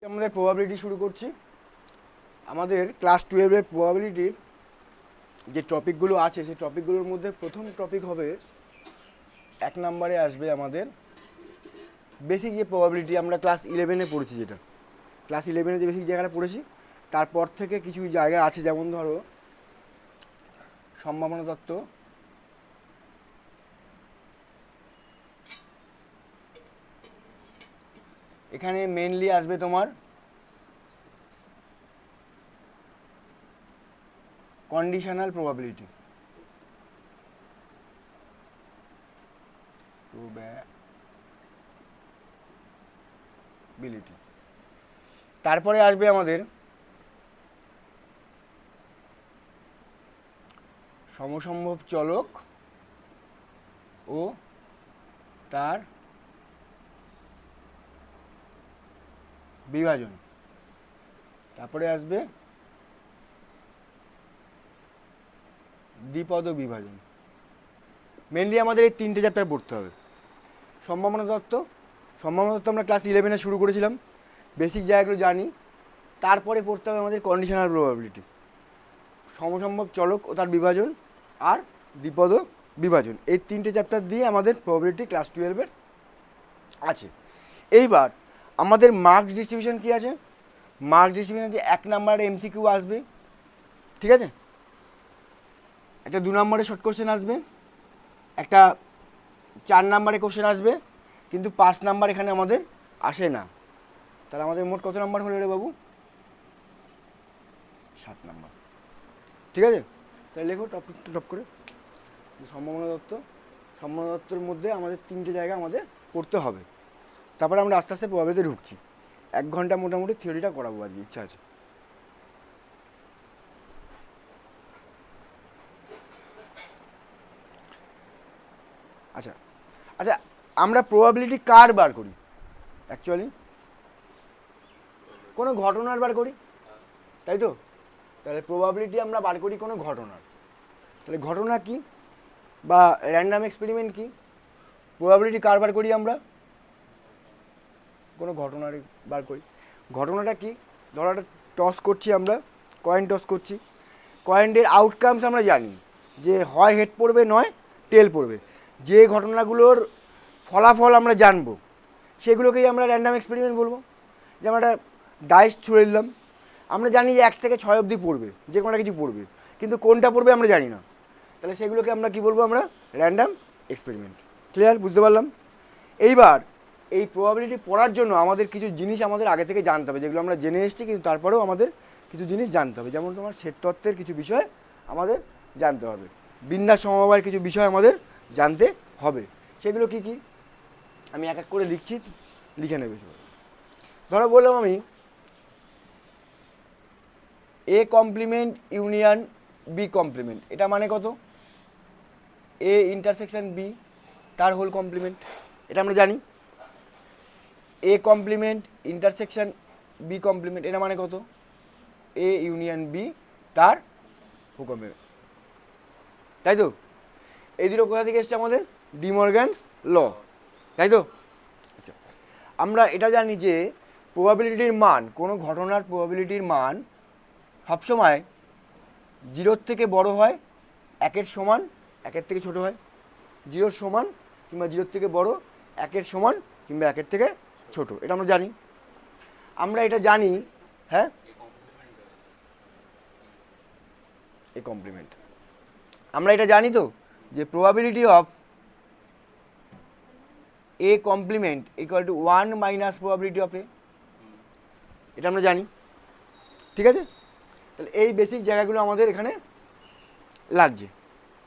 আমাদের প্রবাবিলিটি শুরু করছি। আমাদের ক্লাস 12-এর প্রবাবিলিটির যে টপিকগুলো আছে সেই টপিকগুলোর মধ্যে প্রথম টপিক হবে 1 নম্বরে আসবে আমাদের বেসিক যে প্রবাবিলিটি আমরা ক্লাস 11-এ পড়েছি, যেটা ক্লাস 11-এ যে বেসিক জায়গাটা পড়েছি তারপর থেকে কিছু জায়গা আছে, যেমন ধরো সম্ভাবনা তত্ত্ব, এখানে মেনলি আসবে তোমার কন্ডিশনাল প্রবাবিলিটি, প্রবাবিলিটি। তারপরে আসবে আমাদের সমসম্ভব চলক ও তার বিভাজন। তারপরে আসবে দ্বিপদ বিভাজন। মেনলি আমাদের এই 3টে চ্যাপ্টার পড়তে হবে। সম্ভাবনা তত্ত্ব আমরা ক্লাস 11-এ শুরু করেছিলাম, বেসিক জায়গাগুলো জানি। তারপরে পড়তে হবে আমাদের কন্ডিশনাল প্রবাবিলিটি, সমসম্ভব চলক ও তার বিভাজন আর দ্বিপদ বিভাজন। এই 3টে চ্যাপ্টার দিয়ে আমাদের প্রবাবিলিটি ক্লাস 12-এর আছে। এইবার আমাদের মার্কস ডিস্ট্রিবিউশন কী আছে? মার্কস ডিস্ট্রিবিউশন যে 1 নম্বরে এমসিকিউ আসবে, ঠিক আছে, একটা 2 নম্বরে শর্ট কোশ্চেন আসবে, একটা 4 নম্বরে কোশ্চেন আসবে, কিন্তু 5 নাম্বার এখানে আমাদের আসে না। তাহলে আমাদের মোট কত নাম্বার হলো রে বাবু? 7 নাম্বার। ঠিক আছে, তাহলে লেখো টপ করে সম্ভাবনা দত্তর মধ্যে আমাদের 3টে জায়গা আমাদের পড়তে হবে। তারপরে আমরা আস্তে আস্তে প্রবাবিলিটিতে ঢুকছি। 1 ঘন্টা মোটামুটি থিওরিটা করাবো আজকে, ইচ্ছা আছে। আচ্ছা আচ্ছা, আমরা প্রবাবিলিটি কার বার করি? অ্যাকচুয়ালি কোনো ঘটনার বার করি, তাই তো? তাহলে প্রবাবিলিটি আমরা বার করি কোনো ঘটনার। তাহলে ঘটনা কি বা র্যান্ডাম এক্সপেরিমেন্ট কি? প্রবাবিলিটি কার বার করি আমরা? কোনো ঘটনার বার করি। ঘটনাটা কি? ধরো একটা টস করছি, আমরা কয়েন টস করছি, কয়েনের আউটকামস আমরা জানি যে হয় হেড পড়বে নয় টেল পড়বে। যে ঘটনাগুলোর ফলাফল আমরা জানবো সেগুলোকেই আমরা র্যান্ডাম এক্সপেরিমেন্ট বলবো। যেমন একটা ডাইস ছুঁড়ে দিলাম, আমরা জানি যে 1 থেকে 6 অবধি পড়বে, যে কোনো কিছু পড়বে, কিন্তু কোনটা পড়বে আমরা জানি না। তাহলে সেগুলোকে আমরা কি বলবো? আমরা র্যান্ডাম এক্সপেরিমেন্ট। ক্লিয়ার? বুঝতে পারলাম? এইবার এই প্রবাবিলিটি পড়ার জন্য আমাদের কিছু জিনিস আমাদের আগে থেকে জানতে হবে, যেগুলো আমরা জেনে এসেছি, কিন্তু তারপরেও আমাদের কিছু জিনিস জানতে হবে। যেমন তোমার সেট তত্ত্বের কিছু বিষয় আমাদের জানতে হবে, বিন্যাস সমবায়ের কিছু বিষয় আমাদের জানতে হবে। সেগুলো কি কি আমি এক এক করে লিখছি, লিখে নেবে। ধরো বললাম আমি A complement union B complement, এটা মানে কত? এ ইন্টারসেকশন বি তার হোল কমপ্লিমেন্ট, এটা আমরা জানি। A complement intersection B complement, এটা মানে কত? এ ইউনিয়ন বি তার হোল কমপ্লিমেন্ট, তাই তো? এই দুটো কোথা থেকে এসছে? আমাদের ডি মর্গ্যানস ল, তাই তো? আচ্ছা, আমরা এটা জানি যে প্রবাবিলিটির মান, কোনো ঘটনার প্রবাবিলিটির মান সবসময় 0-র থেকে বড় হয়, 1-এর সমান, 1-এর থেকে ছোট হয়। 0-র সমান কিংবা 0-র থেকে বড়, 1-এর সমান কিংবা 1-এর থেকে ছোট, এটা আমরা জানি। আমরা এটা জানি, হ্যাঁ, এ কমপ্লিমেন্ট আমরা এটা জানি তো যে probability of A complement equal to 1 minus probability of A, এটা আমরা জানি। ঠিক আছে, তাহলে এই বেসিক জায়গাগুলো আমাদের এখানে লাগছে।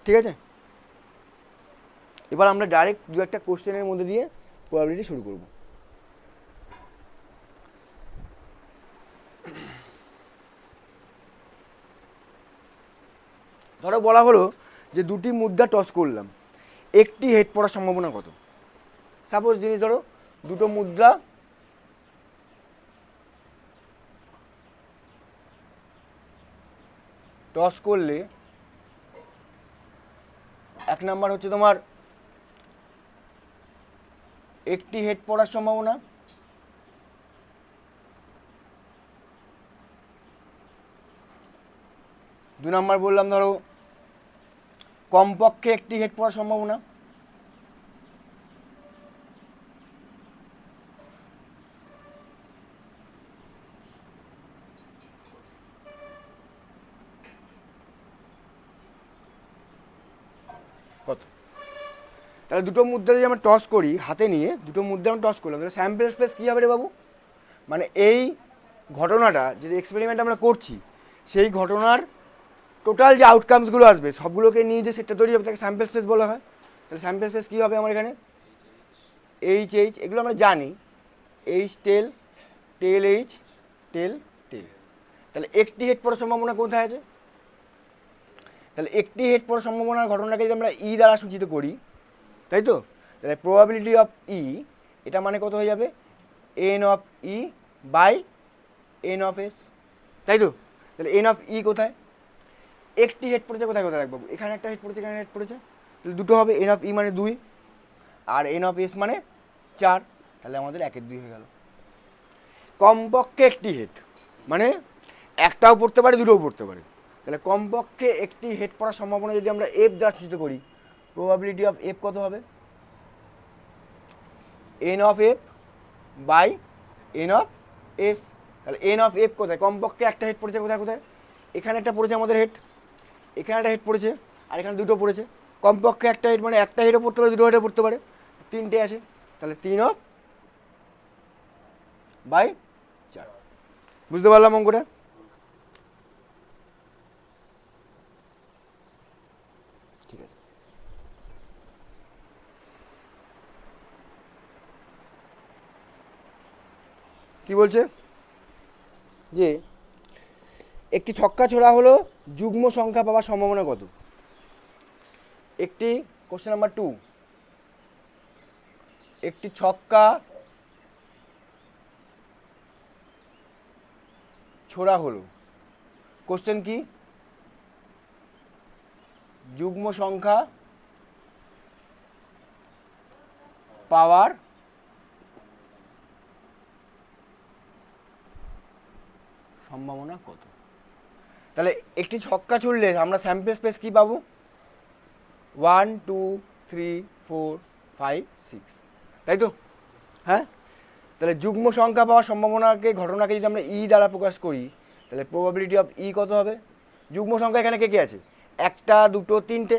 ঠিক আছে, এবার আমরা ডাইরেক্ট 2-একটা কোশ্চেনের মধ্যে দিয়ে প্রবাবিলিটি শুরু করব। ধরো বলা হলো যে 2টি মুদ্রা টস করলাম, একটি হেড পড়ার সম্ভাবনা কত? সাপোজ জিনিস ধরো 2টো মুদ্রা টস করলে 1 নাম্বার হচ্ছে তোমার একটি হেড পড়ার সম্ভাবনা, 2 নম্বর বললাম ধরো কমপক্ষে একটি হেড পড়ার সম্ভাবনা, কত? তাহলে দুটো মুদ্রা যদি আমরা টস করি, হাতে নিয়ে দুটো মুদ্রা আমরা টস করলাম, তাহলে স্যাম্পল স্পেস কী হবে রে বাবু? মানে এই ঘটনাটা যে এক্সপেরিমেন্ট আমরা করছি সেই ঘটনার টোটাল যে আউটকামসগুলো আসবে সবগুলোকে নিয়ে যে সেটটা তৈরি হবে তাকে স্যাম্পল স্পেস বলা হয়। তাহলে স্যাম্পল স্পেস কী হবে আমার এখানে? এইচ এগুলো আমরা জানি, এইচ টেল, টেল এইচ, টেল টেল। তাহলে একটি হেড পড়ার সম্ভাবনা কোথায় আছে? তাহলে একটি হেড পড়ার সম্ভাবনার ঘটনাকে যদি আমরা ই দ্বারা সূচিত করি, তাই তো, তাহলে প্রবাবিলিটি অফ ই এটা মানে কত হয়ে যাবে? N of E by N of S, তাই তো। তাহলে এন অফ ই কোথায়? একটি হেড পড়েছে কোথায় কোথায় রাখবো? এখানে একটা হেড পড়েছে, এখানে হেড পড়েছে, তাহলে দুটো হবে। এন অফ ই মানে 2 আর এন অফ এস মানে 4, তাহলে আমাদের 1-2 হয়ে গেল। কমপক্ষে একটি হেড মানে একটাও পড়তে পারে, দুটোও পড়তে পারে। তাহলে কমপক্ষে একটি হেড পড়ার সম্ভাবনা যদি আমরা এফ দ্বারা সূচিত করি, প্রবাবিলিটি অফ এফ কত হবে? N of F by N of S. তাহলে এন অফ এফ কোথায়? কমপক্ষে একটা হেড পড়েছে কোথায় কোথায়? এখানে একটা পড়েছে আমাদের হেড, এখানে একটা হেড পড়েছে, আর এখানে দুটো পড়েছে। কমপক্ষে একটা হেড মানে একটা হেডও পড়তে পারে, দুটো হেডও পড়তে পারে, 3টে আছে। তাহলে 3 অফ বাই 4। বুঝতে পারলাম অঙ্কটা? ঠিক আছে। কি বলছে? যে একটি ছক্কা ছোড়া হলো, যুগ্ম সংখ্যা পাওয়ার সম্ভাবনা কত? একটি কোশ্চেন নাম্বার 2, একটি ছক্কা ছোড়া হলো, কোশ্চেন কি? যুগ্ম সংখ্যা পাওয়ার সম্ভাবনা কত? তাহলে একটি ছক্কা ছুড়লে আমরা স্যাম্পল স্পেস কি পাবো? 1 2 3 4 5 6, তাই তো? হ্যাঁ, তাহলে যুগ্ম সংখ্যা পাওয়ার সম্ভাবনাকে ঘটনাকে যদি আমরা ই দ্বারা প্রকাশ করি, তাহলে প্রবাবিলিটি অফ ই কত হবে? যুগ্ম সংখ্যা এখানে কে কে আছে? একটা, দুটো, 3টে,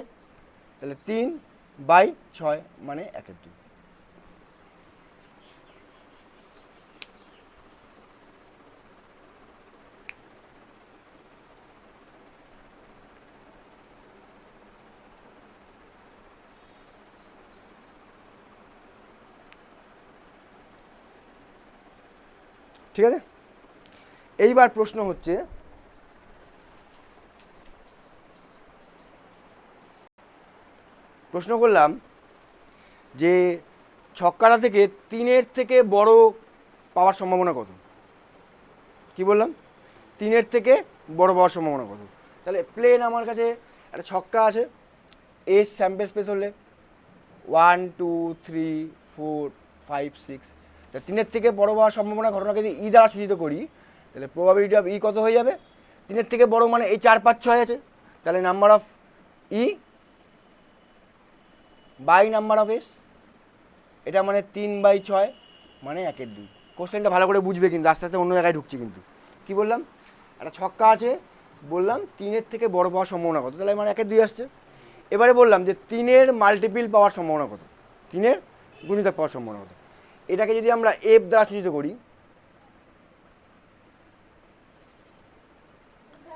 তাহলে 3/6 মানে 1/2। ঠিক আছে। এইবার প্রশ্ন হচ্ছে, প্রশ্ন করলাম যে ছক্কাটা থেকে 3-এর থেকে বড় পাওয়ার সম্ভাবনা কত? কি বললাম? 3-এর থেকে বড় পাওয়ার সম্ভাবনা কত? তাহলে প্লেন আমার কাছে একটা ছক্কা আছে, এস স্যাম্পল স্পেস হলে 1 2 3 4 5 6, তা 3-এর থেকে বড় পাওয়ার সম্ভাবনা ঘটনাকে যদি ই দ্বারা সূচিত করি, তাহলে প্রবাবিলিটি অফ ই কত হয়ে যাবে? 3-এর থেকে বড় মানে এই 4 5 6 আছে, তাহলে number of E by number of S, এটা মানে 3/6 মানে 1/2। কোশ্চেনটা ভালো করে বুঝবে কিন্তু, আস্তে আস্তে অন্য জায়গায় ঢুকছি কিন্তু। কি বললাম? একটা ছক্কা আছে, বললাম 3-এর থেকে বড় পাওয়ার সম্ভাবনা কত, তাহলে মানে 1/2 আসছে। এবারে বললাম যে 3-এর মাল্টিপিল পাওয়ার সম্ভাবনা কত, 3-এর গুণিতক পাওয়ার সম্ভাবনা কত। এটাকে যদি আমরা এফ দ্বারা সূচিত করি,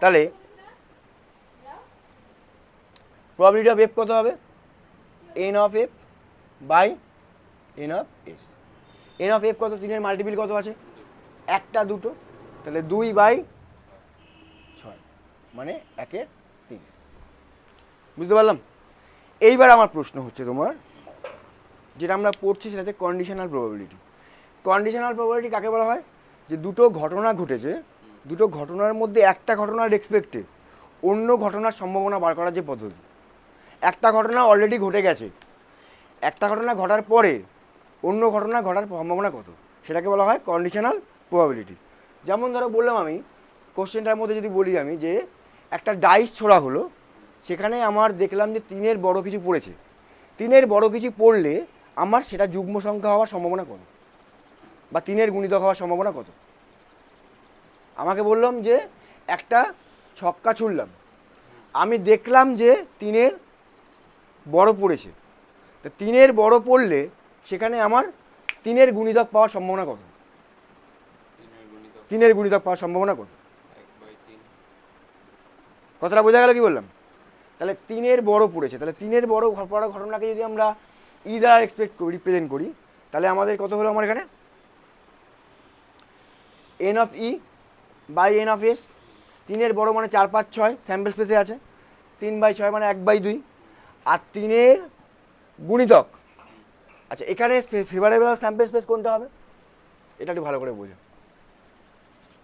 তাহলে প্রবাবিলিটি অফ এফ কত হবে? N of F by N of S. N of F কত? 3-এর মাল্টিপিল কত আছে? একটা, দুটো, তাহলে 2/6 মানে 1/3। বুঝতে পারলাম? এইবার আমার প্রশ্ন হচ্ছে তোমার, যেটা আমরা পড়ছি সেটাতে কন্ডিশনাল প্রবাবিলিটি। কন্ডিশনাল প্রবাবিলিটি কাকে বলা হয়? যে দুটো ঘটনা ঘটেছে, দুটো ঘটনার মধ্যে একটা ঘটনার রেসপেক্টে অন্য ঘটনার সম্ভাবনা বার করার যে পদ্ধতি। একটা ঘটনা অলরেডি ঘটে গেছে, একটা ঘটনা ঘটার পরে অন্য ঘটনা ঘটার সম্ভাবনা কত, সেটাকে বলা হয় কন্ডিশনাল প্রবাবিলিটি। যেমন ধরো বললাম আমি কোশ্চেনটার মধ্যে যদি বলি আমি যে একটা ডাইস ছোড়া হলো, সেখানে আমার দেখলাম যে 3-এর বড় কিছু পড়েছে। 3-এর বড় কিছু পড়লে আমার সেটা যুগ্ম সংখ্যা হওয়ার সম্ভাবনা কত, বা 3-এর গুণিতক হওয়ার সম্ভাবনা কত? আমাকে বললাম যে একটা ছক্কা ছুড়লাম, আমি দেখলাম যে 3-এর বড় পড়েছে, তো 3-এর বড় পড়লে সেখানে আমার 3-এর গুণিতক পাওয়ার সম্ভাবনা কত? 3-এর গুণিতক পাওয়ার সম্ভাবনা কত? কথাটা বোঝা গেল কি বললাম? তাহলে 3-এর বড় পড়েছে, তাহলে 3-এর বড় পড়ার ঘটনাকে যদি আমরা ই দ্বারা এক্সপেক্ট করি, রিপ্রেজেন্ট করি, তাহলে আমাদের কত হলো আমার এখানে? N of E by N of S. 3-এর বড় মানে 4, 5, 6 স্যাম্পল স্পেসে আছে, 3/6 মানে 1/2, আর 3-এর গুণিতক। আচ্ছা, এখানে ফেভারেবল স্যাম্পল স্পেস কোনটা হবে? এটা একটু ভালো করে বোঝো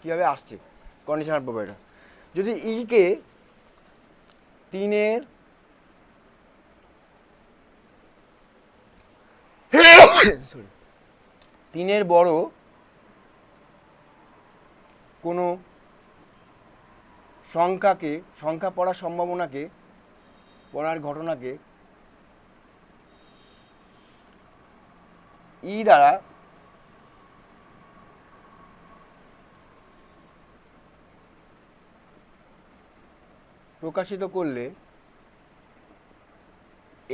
কীভাবে আসছে কন্ডিশনাল প্রপার্টিটা। যদি ইকে 3-এর সরি 3-এর বড় কোনো সংখ্যা পড়ার সম্ভাবনাকে, পড়ার ঘটনাকে ই দ্বারা প্রকাশিত করলে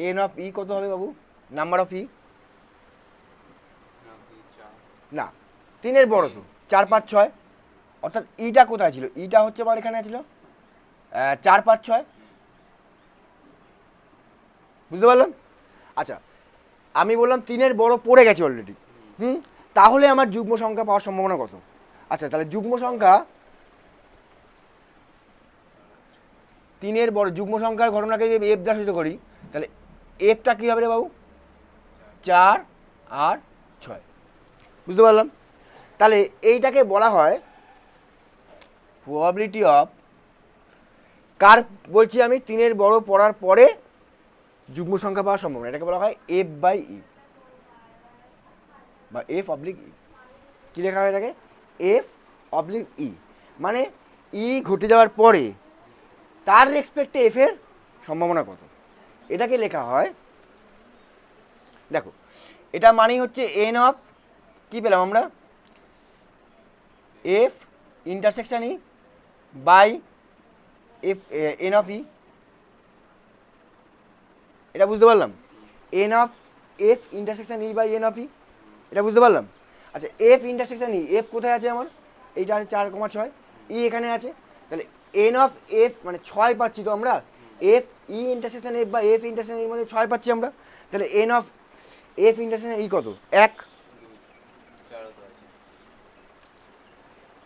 এন অফ ই কত হবে বাবু? নাম্বার অফ ই না, 3-এর বড় তো 4, 5, 6, অর্থাৎ ইটা কোথায় ছিল? ইটা হচ্ছে আমার এখানে ছিল 4, 5, 6, বুঝতে পারলাম? আচ্ছা, আমি বললাম 3-এর বড় পড়ে গেছে অলরেডি, তাহলে আমার যুগ্ম সংখ্যা পাওয়ার সম্ভাবনা কত? আচ্ছা, তাহলে যুগ্ম সংখ্যা 3-এর বড় যুগ্ম সংখ্যার ঘটনাকে যদি এফ দ্বারা সূচিত করি, তাহলে এফটা কী হবে রে বাবু? 4 আর 6, বুঝতে পারলাম? তাহলে এইটাকে বলা হয় প্রবাবিলিটি অফ, কার বলছি আমি? 3-এর বড় পড়ার পরে যুগ্ম সংখ্যা পাওয়ার সম্ভাবনা, এটাকে বলা হয় এফ বাই ই বা এফ অবলিক ই। কী লেখা হয় এটাকে? এফ অবলিক ই, মানে ই ঘটে যাওয়ার পরে তার রেসপেক্টে এফ এর সম্ভাবনা কত, এটাকে লেখা হয়। দেখো, এটা মানেই হচ্ছে এন অফ, কি পেলাম আমরা? F intersection E by F N of E, এটা বুঝতে পারলাম? N of F intersection E by N of E, এটা বুঝতে পারলাম? আচ্ছা, এফ ইন্টারসেকশন ই, এফ কোথায় আছে আমার? এইটা আছে 4,6, ই এখানে আছে, তাহলে এন অফ এফ মানে 6 পাচ্ছি তো আমরা, এফ ই ইন্টারসেকশন এফ বা এফ ইন্টারসেকশন এর মধ্যে 6 পাচ্ছি আমরা, তাহলে এন অফ এফ ইন্টারসেকশন ই কত? 1।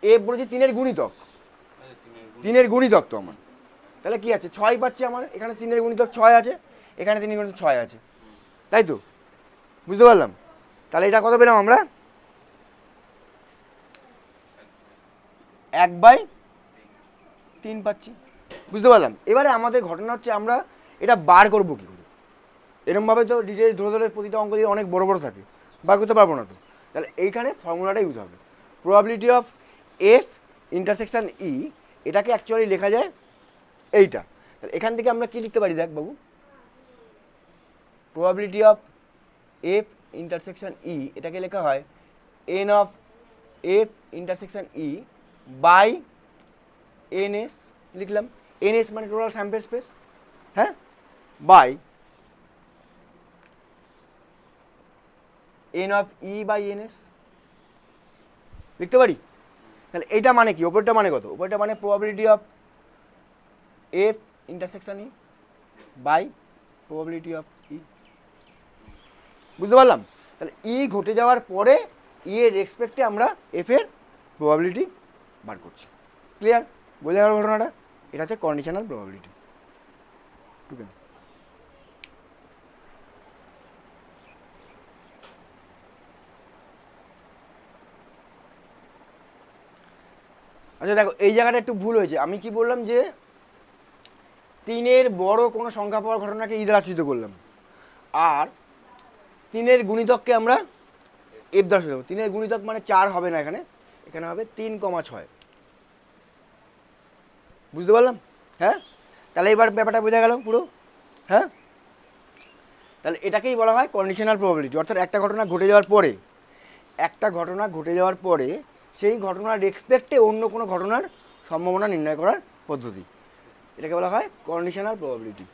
এফ বলেছি 3-এর গুণিতক, 3-এর গুণিতক তো আমার, তাহলে কি আছে? 6 পাচ্ছি আমার এখানে, 3-এর গুণিতক 6 আছে, এখানে 3-এর গুণিতক 6 আছে, তাই তো? বুঝতে পারলাম? তাহলে এটা কত পেলাম আমরা? 1/3 পাচ্ছি, বুঝতে পারলাম? এবারে আমাদের ঘটনা হচ্ছে আমরা এটা বার করবো কী করে? এরকমভাবে তো ডিটেলস ধরে ধরে প্রতিটা অঙ্ক দিয়ে অনেক বড় বড় থাকে, বার করতে পারবো না তো। তাহলে এইখানে ফর্মুলাটা ইউজ হবে, probability of F intersection E, এটাকে অ্যাকচুয়ালি লেখা যায় এইটা। তাহলে এখান থেকে আমরা কি লিখতে পারি? দেখ বাবু, probability of F intersection E, এটাকে লেখা হয় N of F intersection E by N S, লিখলাম এন এস মানে টোটাল স্যাম্পল স্পেস, হ্যাঁ, by N of E by N S, লিখতে পারি? তাহলে এইটা মানে কি? ওপরটা মানে কত? ওপরটা মানে probability of F intersection E by probability of E, বুঝতে পারলাম? তাহলে ই ঘটে যাওয়ার পরে ই এর রেসপেক্টে আমরা এফ এর প্রবাবিলিটি বার করছি। ক্লিয়ার? বোঝা গেল ঘটনাটা? এটা হচ্ছে কন্ডিশনাল প্রবাবিলিটি। ঠিক আছে? আচ্ছা দেখো, এই জায়গাটা একটু ভুল হয়েছে। আমি কি বললাম যে 3-এর বড় কোনো সংখ্যা পাওয়ার ঘটনাকে ই দ্বারা সূচিত করলাম, আর 3-এর গুণিতককে আমরা এফ দ্বারা সূচিত করব। 3-এর গুণিতক মানে 4 হবে না, এখানে এখানে হবে 3,6, বুঝতে পারলাম? হ্যাঁ, তাহলে এবার ব্যাপারটা বোঝা গেল পুরো। হ্যাঁ, তাহলে এটাকেই বলা হয় কন্ডিশনাল প্রবাবিলিটি। অর্থাৎ একটা ঘটনা ঘটে যাওয়ার পরে সেই ঘটনার রেসপেক্টে অন্য কোনো ঘটনার সম্ভাবনা নির্ণয় করার পদ্ধতি, এটাকে বলা হয় কন্ডিশনাল প্রবাবিলিটি।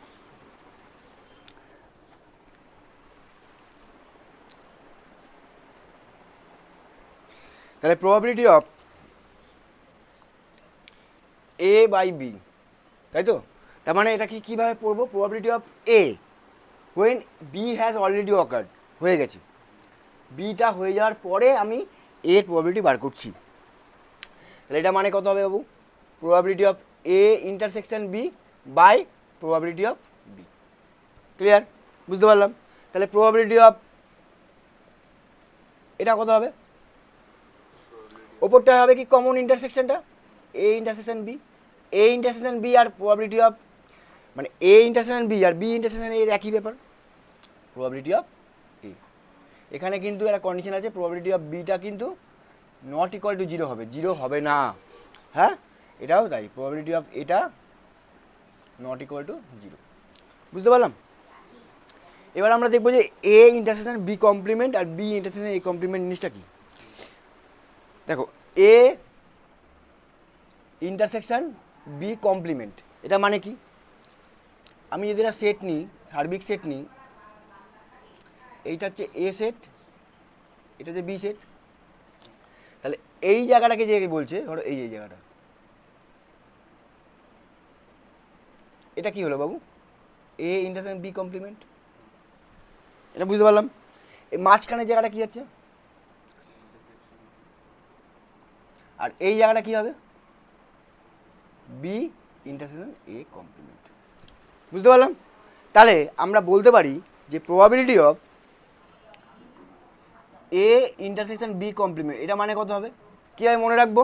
তাহলে probability of A by B, তাই তো? তার মানে এটা কীভাবে পড়বো? Probability of A when B has already occurred, হয়ে গেছে, বিটা হয়ে যাওয়ার পরে আমি এর প্রবাবিলিটি বার করছি। তাহলে এটা মানে কত হবে বাবু? Probability of A intersection B by probability of B. Clear? বুঝতে পারলাম। তাহলে প্রবাবিলিটি অফ এটা কত হবে? ওপরটা হবে কি কমন ইন্টারসেকশনটা, A intersection B, A intersection B আর প্রবাবিলিটি অফ, মানে এ ইন্টারসেকশন বি আর বি ইন্টারসেকশন এর একই ব্যাপার, প্রবাবিলিটি অফ এ। এখানে কিন্তু একটা কন্ডিশন আছে, প্রবাবিলিটি অফ বিটা কিন্তু নট ইকুয়াল টু 0 হবে, 0 হবে না। হ্যাঁ, এটাও তাই, প্রবাবিলিটি অফ এটা নট ইকুয়াল টু 0। বুঝতে পারলাম? এবার আমরা দেখবো যে এ ইন্টারসেকশন বি কমপ্লিমেন্ট আর বি ইন্টারসেকশন এ কমপ্লিমেন্ট জিনিসটা কি। দেখো, এ ইন্টারসেকশন বি কমপ্লিমেন্ট, এটা মানে কি? আমি যদি একটা সেট নিই, সার্বিক সেট নিই, এইটা হচ্ছে এ সেট, এটা হচ্ছে বি সেট, তাহলে এই জায়গাটাকে যে বলছে, ধরো এই জায়গাটা, এটা কি হলো বাবু? এ ইন্টারসেকশন বি কমপ্লিমেন্ট, এটা বুঝতে পারলাম। এই মাঝখানে জায়গাটা কি হচ্ছে? আর এই জায়গাটা কি হবে? B intersection A complement. বুঝতে পারলাম? তাহলে আমরা বলতে পারি যে probability of A intersection B complement, এটা মানে কত হবে? কীভাবে মনে রাখবো?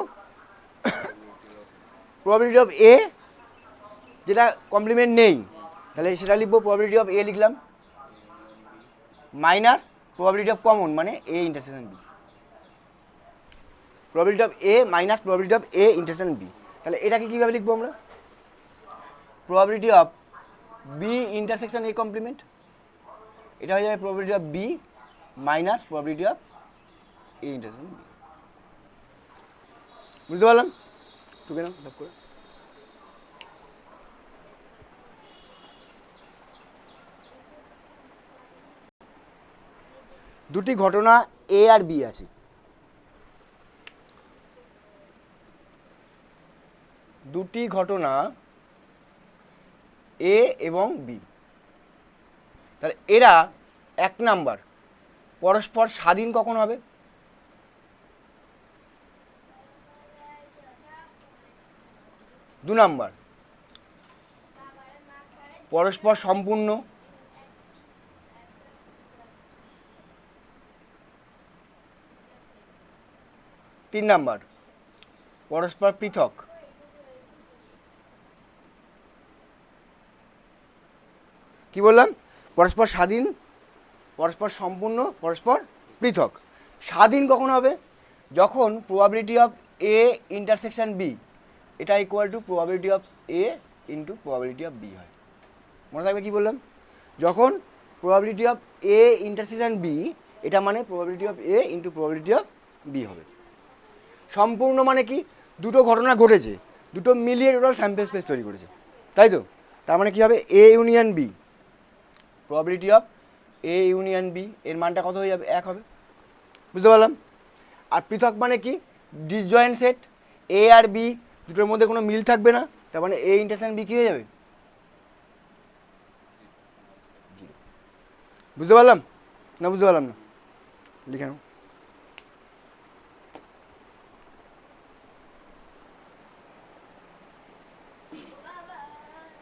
প্রবাবিলিটি অফ এ যেটা কমপ্লিমেন্ট নেই, তাহলে সেটা লিখবো, প্রবাবিলিটি অফ এ লিখলাম, মাইনাস প্রবাবিলিটি অফ কমন মানে A intersection B, probability of A minus probability of A intersection B. তাহলে এটাকে কীভাবে লিখবো আমরা? Probability of B intersection A complement, এটা হয়ে যাবে probability of B minus probability of A intersection B. বুঝতে পারলাম? টুকে নাও সব করে। দুটি ঘটনা এ আর বি আছে, দুটি ঘটনা এ এবং বি, তাহলে এরা 1 নাম্বার পরস্পর স্বাধীন কখন হবে? 2 নাম্বার পরস্পর সম্পূর্ণ, 3 নাম্বার পরস্পর পৃথক, কি বললাম? পরস্পর স্বাধীন, পরস্পর সম্পূর্ণ, পরস্পর পৃথক। স্বাধীন কখন হবে? যখন probability of A intersection B এটা equal to probability of A into probability of B হয়। মনে থাকবে কি বললাম? যখন probability of A intersection B এটা মানে probability of A into probability of B হবে। সম্পূর্ণ মানে কি? দুটো ঘটনা ঘটেছে, দুটো মিলিয়ে টোটাল স্যাম্পল স্পেস তৈরি করেছে, তাই তো? তার মানে কি হবে? A union B, probability of A union B এর মানটা কত হয়ে যাবে? 1 হবে। বুঝতে পারলাম? আর পৃথক মানে কি? ডিসজয়েন্ট সেট, এ আর বি দুটোর মধ্যে কোনো মিল থাকবে না, তার মানে এ ইন্টারসেকশন বি কী হয়ে যাবে? বুঝতে পারলাম না? বুঝতে পারলাম না? লিখে নাও।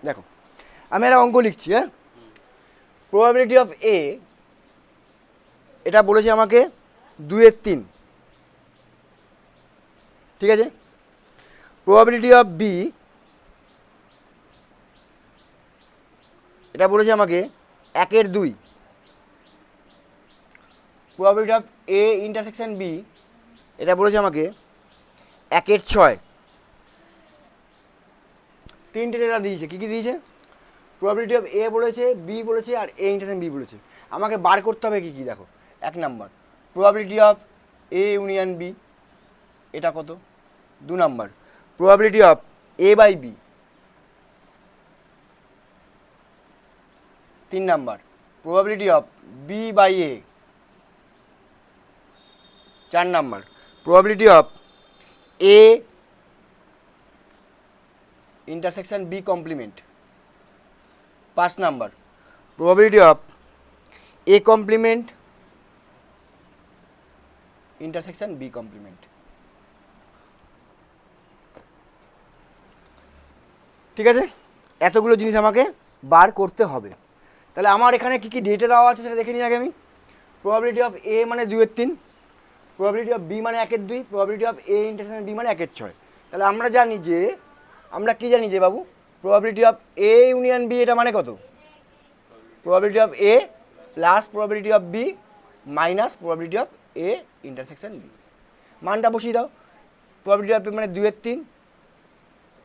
দেখো, আমি একটা অঙ্ক লিখছি। হ্যাঁ, প্রবাবিলিটি অফ এ এটা বলেছে আমাকে 2/3, ঠিক আছে? প্রবাবিলিটি অফ বি এটা বলেছে আমাকে 1/2, probability of A intersection B এটা বলেছে আমাকে 1/6, তিনটে ডেটা দিয়েছে। কী কী দিয়েছে? প্রবাবিলিটি অফ এ বলেছে, বি বলেছে, আর এ ইন্টারসেকশন বি বলেছে। আমাকে বার করতে হবে কী কী, দেখো। 1 number probability of A union B, এটা কত? 2 number probability of A by B. 3 number probability of B by A. 4 number probability of A intersection B complement. 5 number probability of A complement intersection B complement. ঠিক আছে, এতগুলো জিনিস আমাকে বার করতে হবে। তাহলে আমার এখানে কী কী ডেটা দেওয়া আছে সেটা দেখে নিই আগে আমি। প্রবাবিলিটি অফ এ মানে 2/3, প্রবাবিলিটি অফ বি মানে 1/2, probability of A intersection B মানে 1/6। তাহলে আমরা জানি যে, আমরা কি জানি যে বাবু, probability of A union B এটা মানে কত? Probability of A plus probability of B minus probability of A intersection B. মানটা বসিয়ে দাও। প্রবাবিলিটি অফ এ মানে 2/3,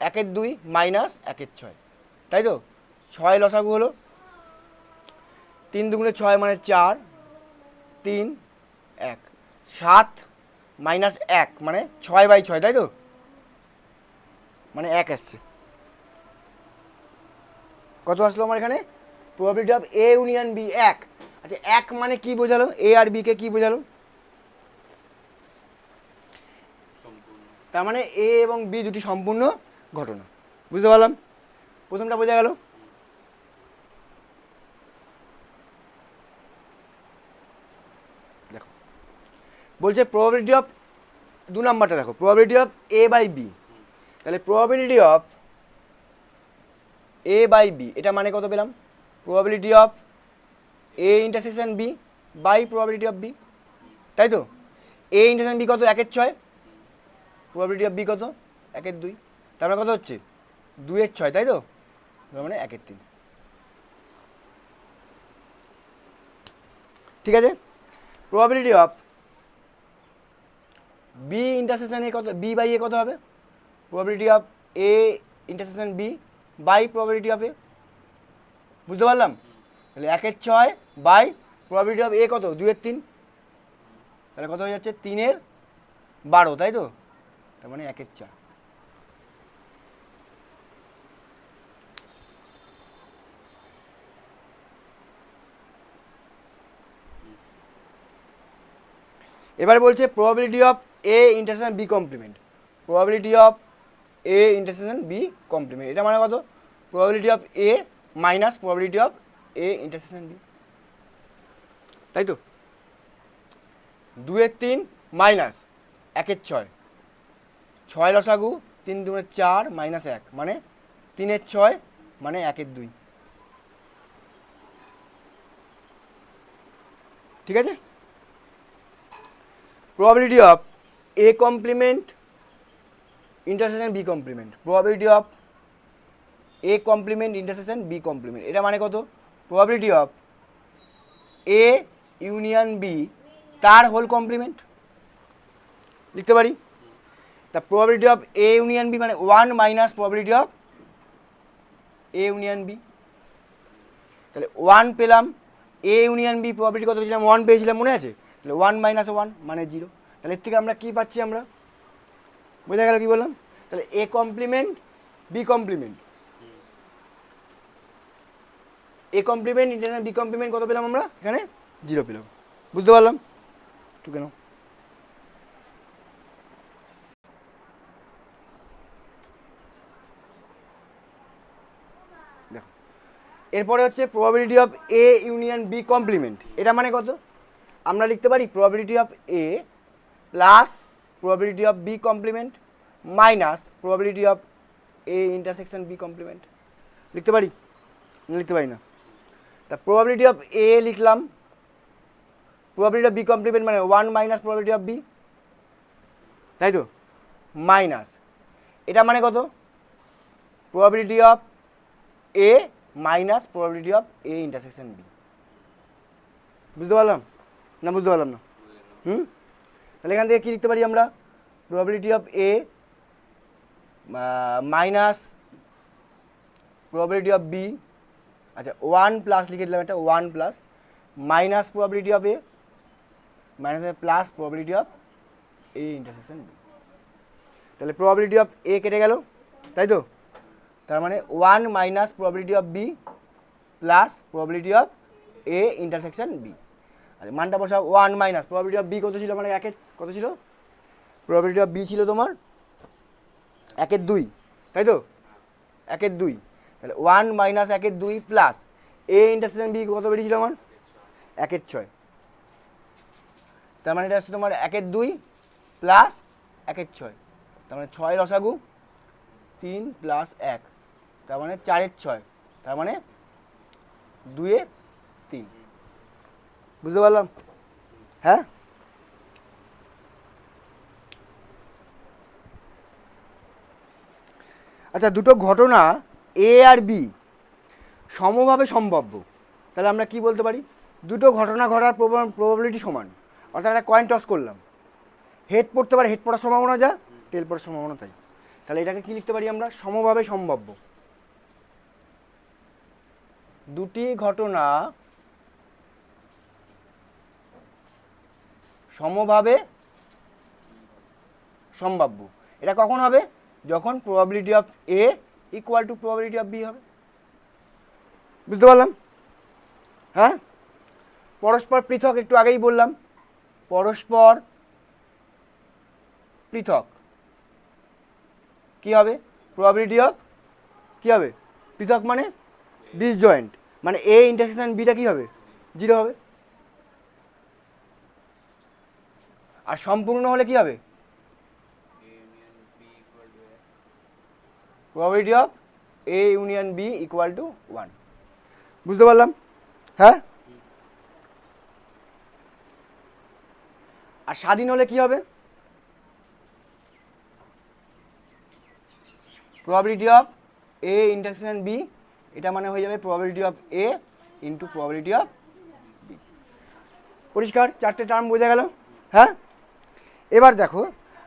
1/2 মাইনাস 1/6, তাই তো? 6 লসাগু হলো, 3 দুগুণে 6 মানে 4, 3, 1, 7 মাইনাস 1 মানে 6/6, তাই তো? মানে 1 আসছে। কত আসলো আমার এখানে? Probability of A union B 1। আচ্ছা 1 মানে কি বোঝালো? এ আর বি কে কি বোঝালো? তার মানে এ এবং বি দুটি সম্পূর্ণ ঘটনা। বুঝতে পারলাম? প্রথমটা বোঝা গেল। দেখো বলছে প্রবাবিলিটি অফ 2 নাম্বারটা দেখো, probability of A by B. তাহলে probability of A by B এটা মানে কত পেলাম? Probability of A intersection B by probability of B, তাই তো? এ ইন্টারসেকশন বি কত? 1/6। প্রবাবিলিটি অফ বি কত? 1/2। তার মানে কত হচ্ছে? 2/6, তাই তো? তার মানে 1/3। ঠিক আছে, probability of B intersection A কত? বি বাই এ কত হবে? Probability of A intersection B by probability of A. বুঝতে পারলাম? তাহলে 1/6 বাই প্রবাবিলিটি অফ এ কত? 2/3। তাহলে কত হয়ে যাচ্ছে? 3/12, তাই তো? তার মানে 1/4। এবার বলছে probability of A intersection B complement. Probability of A intersection B complement এটা মানে কত? Probability of A minus probability of A intersection B, তাই তো? 2/3 মাইনাস 1/6, 6 লসাগু, 3 দুগুণে 4 মাইনাস 1 মানে 3/6 মানে 1/2। ঠিক আছে, probability of A complement intersection B complement. Probability of A complement intersection B complement এটা মানে কত? Probability of A union B তার হোল কমপ্লিমেন্ট লিখতে পারি। তা probability of A union B মানে 1 minus probability of A union B. তাহলে 1 পেলাম, এ ইউনিয়ন বি প্রবাবিলিটি কত পেয়েছিলাম? 1 পেয়েছিলাম, মনে আছে? তাহলে 1 মাইনাস 1 মানে 0। তাহলে এর থেকে আমরা কী পাচ্ছি? আমরা বোঝা গেল কী বললাম? তাহলে A complement B complement, A complement intersection B complement কত পেলাম আমরা? এখানে 0 পেলাম। বুঝতে পারলাম? একটু কেন দেখো, এরপরে হচ্ছে probability of A union B complement এটা মানে কত? আমরা লিখতে পারি probability of A plus probability of B complement minus probability of A intersection B complement. লিখতে পারি? লিখতে পারি না। তা প্রবাবিলিটি অফ এ লিখলাম, প্রবাবিলিটি অফ বি কমপ্লিমেন্ট মানে 1 মাইনাস প্রবাবিলিটি অফ বি, তাই তো? মাইনাস এটা মানে কত? Probability of A minus probability of A intersection B. বুঝতে পারলাম না? বুঝতে পারলাম না? তাহলে এখান থেকে কী লিখতে পারি আমরা? Probability of A minus probability of B, আচ্ছা 1 প্লাস লিখে দিলাম, এটা 1 plus minus probability of A minus plus probability of A intersection B. তাহলে প্রবাবিলিটি অফ এ কেটে গেল, তাই তো? তার মানে 1 minus probability of B plus probability of A intersection B. আচ্ছা মানটা বসাও, 1 মাইনাস প্রবাবিলিটি অফ বি কত ছিল, মানে একের কত ছিল? প্রবাবিলিটি অফ বি ছিল তোমার 1/2, তাই তো? 1/2, তাহলে 1 minus 1/2 plus A intersection B কত বেরিয়েছিল আমার? 1/6। তার মানে এটা হচ্ছে তোমার 1/2 প্লাস 1/6, তার মানে 6 লসাগু 3 প্লাস 1, তার মানে 4/6, তার মানে 2/3। বুঝতে পারলাম? হ্যাঁ, আচ্ছা দুটো ঘটনা এ আর বি সমভাবে সম্ভাব্য, তাহলে আমরা কি বলতে পারি? দুটো ঘটনা ঘটার প্রবাবিলিটি সমান, অর্থাৎ একটা কয়েন টস করলাম, হেড পড়তে পারে, হেড পড়ার সম্ভাবনা যা, টেল পড়ার সম্ভাবনা তাই। তাহলে এটাকে কি লিখতে পারি আমরা? সমভাবে সম্ভাব্য। দুটি ঘটনা সমভাবে সম্ভাব্য। এটা কখন হবে? যখন probability of A equal to probability of B হবে। বুঝতে পারলাম? হ্যাঁ, পরস্পর পৃথক একটু আগেই বললাম, পরস্পর পৃথক কি হবে? প্রবাবিলিটি অফ কি হবে? পৃথক মানে ডিসজয়েন্ট, মানে এ ইন্টারসেকশন বিটা কি হবে? 0 হবে। আর সম্পূর্ণ হলে কি হবে? Probability of A union B equal to 1। বুঝতে পারলাম? হ্যাঁ, আর স্বাধীন হলে কি হবে? Probability of A intersection B, এটা মানে হয়ে যাবে probability of A into probability of B. পরিষ্কার? 4টে টার্ম বোঝা গেল? হ্যাঁ, এবার দেখো,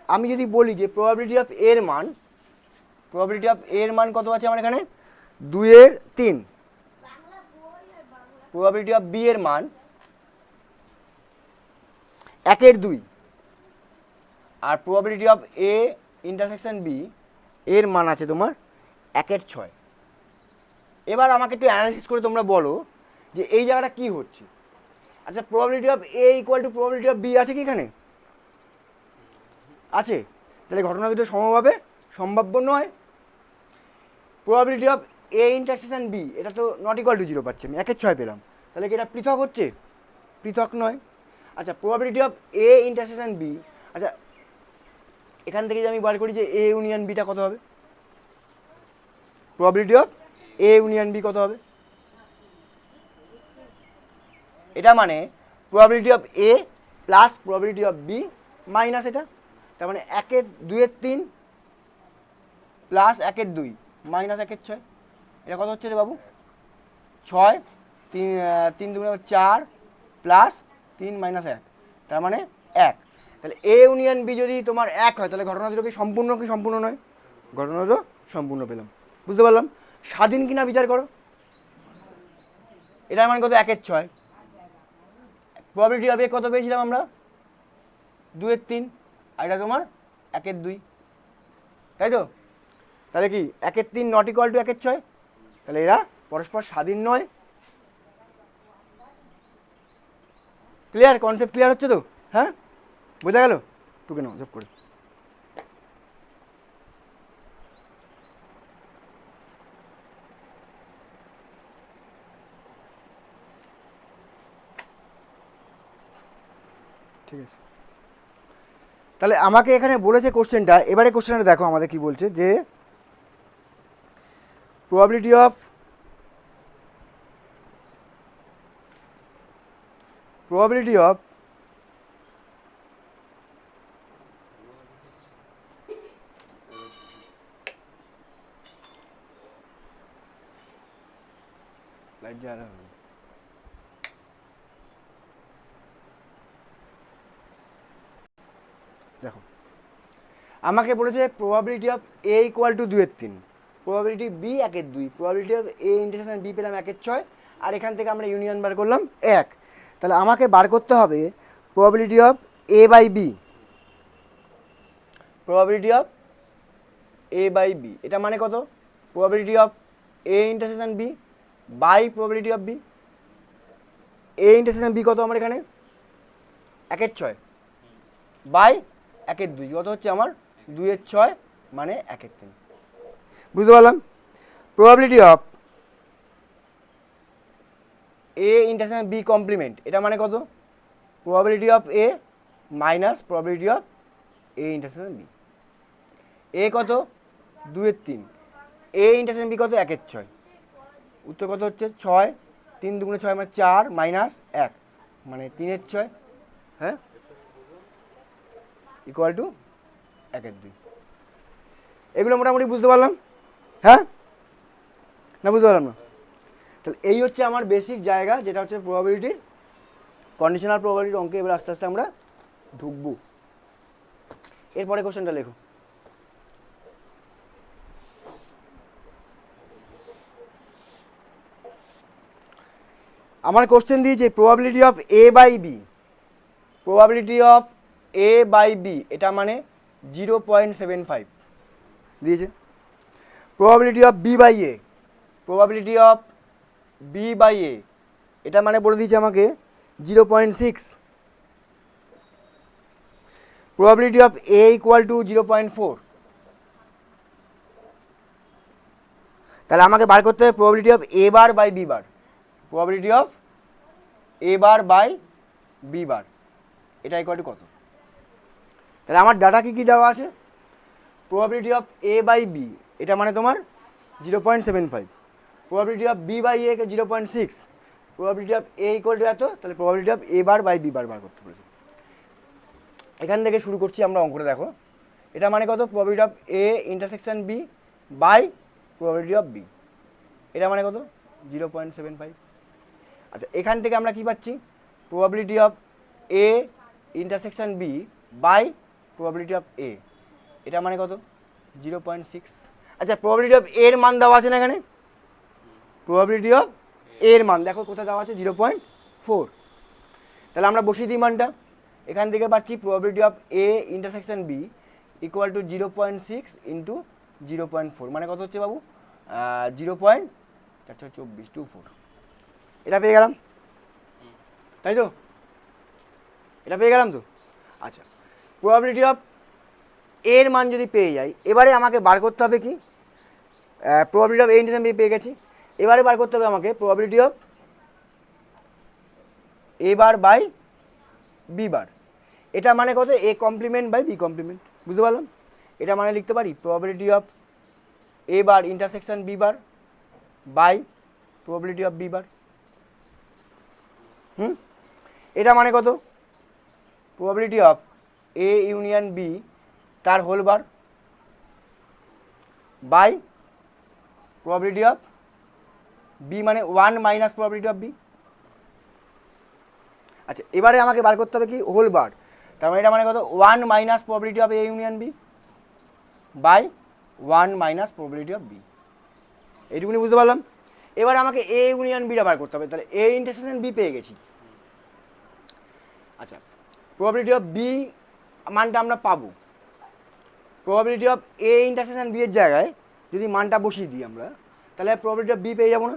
আমি যদি বলি যে প্রবাবিলিটি অফ এর মান, প্রবাবিলিটি অফ এর মান কত আছে আমার এখানে? 2/3। প্রবাবিলিটি অফ বি এর মান 1/2, আর probability of A intersection B এর মান আছে তোমার 1/6। এবার আমাকে একটু অ্যানালাইসিস করে তোমরা বলো যে এই জায়গাটা কি হচ্ছে। আচ্ছা, probability of A equal to probability of B আছে কি এখানে? আছে। তাহলে ঘটনা দুটো সমভাবে সম্ভাব্য নয়। Probability of A intersection B, এটা তো নট ইকুয়াল টু 0 পাচ্ছি আমি, 1/6 পেলাম, তাহলে কি এটা পৃথক হচ্ছে? পৃথক নয়। আচ্ছা, probability of A intersection B, আচ্ছা এখান থেকে যে আমি বার করি যে এ ইউনিয়ন বিটা কত হবে? Probability of A union B কত হবে? এটা মানে probability of A plus probability of B minus এটা, তার মানে 1/2 প্লাস 1/2 মাইনাস 1/6, এটা কত হচ্ছে রে বাবু? 6, 3 2 4 প্লাস 3 মাইনাস 1, তার মানে 1। তাহলে এ ইউনিয়ন বি যদি তোমার 1 হয়, তাহলে ঘটনা দুটো কি সম্পূর্ণ নয়? ঘটনা দুটো সম্পূর্ণ পেলাম। বুঝতে পারলাম? স্বাধীন কিনা বিচার করো। এটার মান কত? 1/6। প্রবাবিলিটি অফ এ কত পেয়েছিলাম আমরা? 2/3, আর এটা তোমার 1/2, তাই তো? তাহলে কি 1/3 নট ইকুয়াল টু 1/6? তাহলে এরা পরস্পর স্বাধীন নয়। ক্লিয়ার? কনসেপ্ট ক্লিয়ার হচ্ছে তো? হ্যাঁ, বোঝা গেল? টুকে নাও জব করে। ঠিক আছে, তাহলে আমাকে এখানে বলেছে কোশ্চেনটা, এবারে কোশ্চেনটা দেখো আমাদের কি বলছে যে প্রবাবিলিটি অফ লাইট জ্বালা হবে। দেখো আমাকে বলেছে probability of A equal to 2/3, probability B 1/2, probability of A intersection B পেলাম 1/6, আর এখান থেকে আমরা ইউনিয়ন বার করলাম 1। তাহলে আমাকে বার করতে হবে probability of A by B, probability of A by B, এটা মানে কত? Probability of A intersection B by probability of B. A intersection B কত আমার এখানে? 1/6 বাই 1/2, কত হচ্ছে আমার? 2/6 মানে 1/3। বুঝতে পারলাম? Probability of A intersection B complement, এটা মানে কত? Probability of A minus probability of A intersection B. A কত? 2/3, এ ইন্টারসেকশন বি কত? 1/6, উত্তর কত হচ্ছে? 6, 3 দুগুণে 6 মানে 4 মাইনাস 1 মানে 3/6, হ্যাঁ, ইকুয়াল টু 1/2। এগুলো মোটামুটি বুঝতে পারলাম, হ্যাঁ না বুঝতে পারলাম না? তাহলে এই হচ্ছে আমার বেসিক জায়গা, যেটা হচ্ছে প্রবাবিলিটির, কন্ডিশনাল প্রবাবিলিটির অঙ্কে। এবার আস্তে আস্তে আমরা ঢুকবো। এরপরে কোশ্চেনটা লেখো। আমার কোশ্চেন দিয়েছে probability of A by B, probability of A by B এটা মানে 0.75 দিয়েছে। Probability of B by A, probability of B by A এটা মানে বলে দিয়েছে আমাকে 0.6। Probability of A equal to 0.4। তাহলে আমাকে বার করতে হবে probability of A bar by B bar, probability of A bar by B bar এটা ইকুয়াল টু কত? তাহলে আমার ডাটা কি কি দেওয়া আছে? Probability of A by B এটা মানে তোমার 0.75, probability of B by A কে 0.6, probability of A equal to এত, তাহলে probability of A bar by B bar বার করতে পেরেছি। এখান থেকে শুরু করছি আমরা অঙ্কটা, দেখো এটা মানে কত? Probability of A intersection B by probability of B, এটা মানে কত? 0.75। আচ্ছা, এখান থেকে আমরা কি পাচ্ছি? Probability of A intersection B by probability of A, এটা মানে কত? 0.6। আচ্ছা, প্রবাবিলিটি অফ এর মান দেওয়া আছে না এখানে? প্রবাবিলিটি অফ এর মান দেখো কোথায় দেওয়া আছে? 0.4। তাহলে আমরা বসিয়ে দিই মানটা। এখান থেকে পাচ্ছি probability of A intersection B equal to 0.6 into 0.4 মানে কত হচ্ছে বাবু? 0.424। এটা পেয়ে গেলাম, তাই তো? এটা পেয়ে গেলাম তো? আচ্ছা, প্রবাবিলিটি অফ এর মান যদি পেয়ে যাই, এবারে আমাকে বার করতে হবে কি? Probability of A intersection B পেয়ে গেছি, এবারে বার করতে হবে আমাকে probability of A bar by B bar, এটা মানে কত? A complement by B complement. বুঝতে পারলাম? এটা মানে লিখতে পারি probability of A bar intersection B bar by probability of B bar. এটা মানে কত? Probability of A union B তার whole bar by probability of B মানে 1 মাইনাস প্রবাবিলিটি অফ বি। আচ্ছা, এবারে আমাকে বার করতে হবে কি? হোল বার। তার মানে এটা মানে কত? 1 minus probability of A union B by 1 minus probability of B. এইটুকুনি বুঝতে পারলাম? এবারে আমাকে এ ইউনিয়ন বিটা বার করতে হবে। তাহলে এ ইন্টারসেকশন বি পেয়ে গেছি। আচ্ছা, প্রবাবিলিটি অফ বি মানটা আমরা পাবো। Probability of A intersection B এর জায়গায় যদি মানটা বসিয়ে দিই আমরা, তাহলে প্রবাবিলিটি অফ বি পেয়ে যাবো না?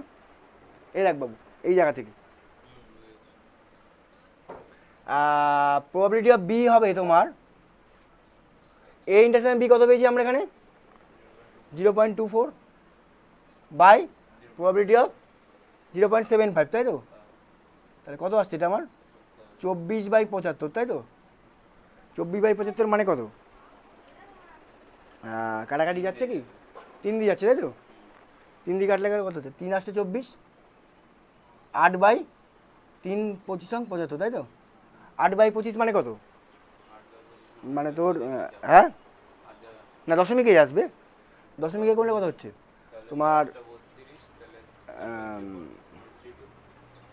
এই দেখ বাবু, এই জায়গা থেকে প্রবাবিলিটি অফ বি হবে তোমার, এ ইন্টারসেকশন বি কত পেয়েছি আমরা এখানে? 0.24 বাই প্রবাবিলিটি অফ 0.75, তাই তো? তাহলে কত আসছে এটা আমার? 24/75, তাই তো? 24/75 মানে কত? কাটাকাটি যাচ্ছে কি? 3 দিয়ে যাচ্ছে, তাই তো? 3 দিয়ে কাটলে কত হচ্ছে? 3 আসছে 24, 8/3 25 তাই তো? 8/25 মানে কত? মানে তোর হ্যাঁ না, দশমিকে আসবে। দশমিকে করলে কত হচ্ছে তোমার?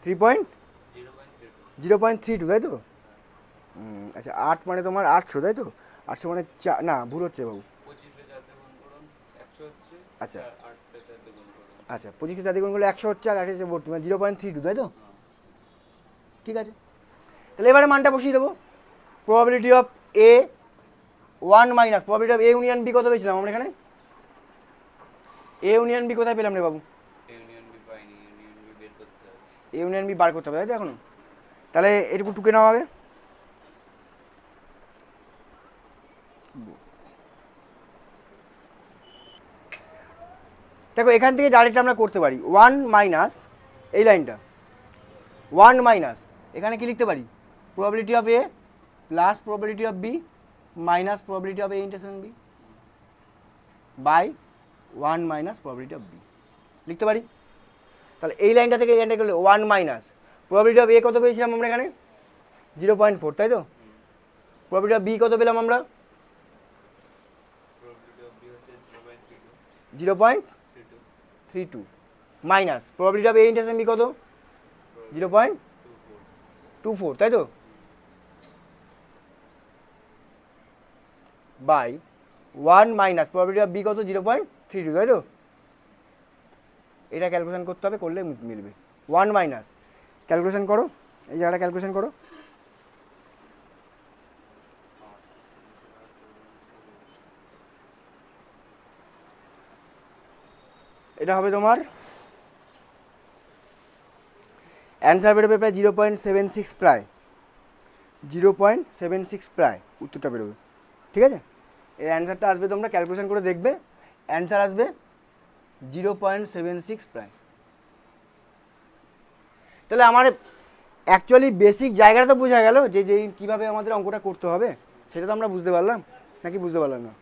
0.32, তাই তো? আচ্ছা, 8 মানে তোমার 800, তাই তো? 800 মানে না, ভুল হচ্ছে বাবু। আচ্ছা আচ্ছা 25কে 4 দিয়ে গুণ করলে 100 হচ্ছে, আর 28 ভর্তি, মানে 0.32, তাই তো? ঠিক আছে, তাহলে এবারে মানটা বসিয়ে দেবো। Probability of A 1 minus probability of A union B কত পেয়েছিলাম আমরা এখানে? এ ইউনিয়ন বি কোথায় পেলাম রে বাবু? এ ইউনিয়ন বি বার করতে হবে, তাই তো এখনো? তাহলে এটুকু টুকে নাও আগে। দেখো এখান থেকে ডাইরেক্ট আমরা করতে পারি 1 মাইনাস এই লাইনটা, 1 মাইনাস এখানে কি লিখতে পারি? Probability of A plus probability of B minus probability of A intersection B by 1 minus probability of B লিখতে পারি। তাহলে এই লাইনটা থেকে এই লাইনটা করলে 1 মাইনাস প্রবাবিলিটি অফ এ কত পেয়েছিলাম আমরা এখানে? 0.4, তাই তো? প্রবাবিলিটি অফ বি কত পেলাম আমরা? 0.32 minus probability of A intersection B কত? 0.24, তাই তো? By 1 minus probability of B কত? 0.32, তাই তো? এটা ক্যালকুলেশন করতে হবে, করলে মিলবে। 1 মাইনাস ক্যালকুলেশন করো, এই জায়গাটা ক্যালকুলেশন করো। এটা হবে তোমার অ্যান্সার বেরোবে প্রায় 0.76, প্রায় 0.76 প্রায় উত্তরটা বেরোবে। ঠিক আছে, এর অ্যান্সারটা আসবে, তোমরা ক্যালকুলেশন করে দেখবে, অ্যান্সার আসবে 0.76 প্রায়। তাহলে আমার অ্যাকচুয়ালি বেসিক জায়গাটা তো বোঝা গেল, যে কীভাবে আমাদের অঙ্কটা করতে হবে সেটা তো আমরা বুঝতে পারলাম, নাকি বুঝতে পারলাম না?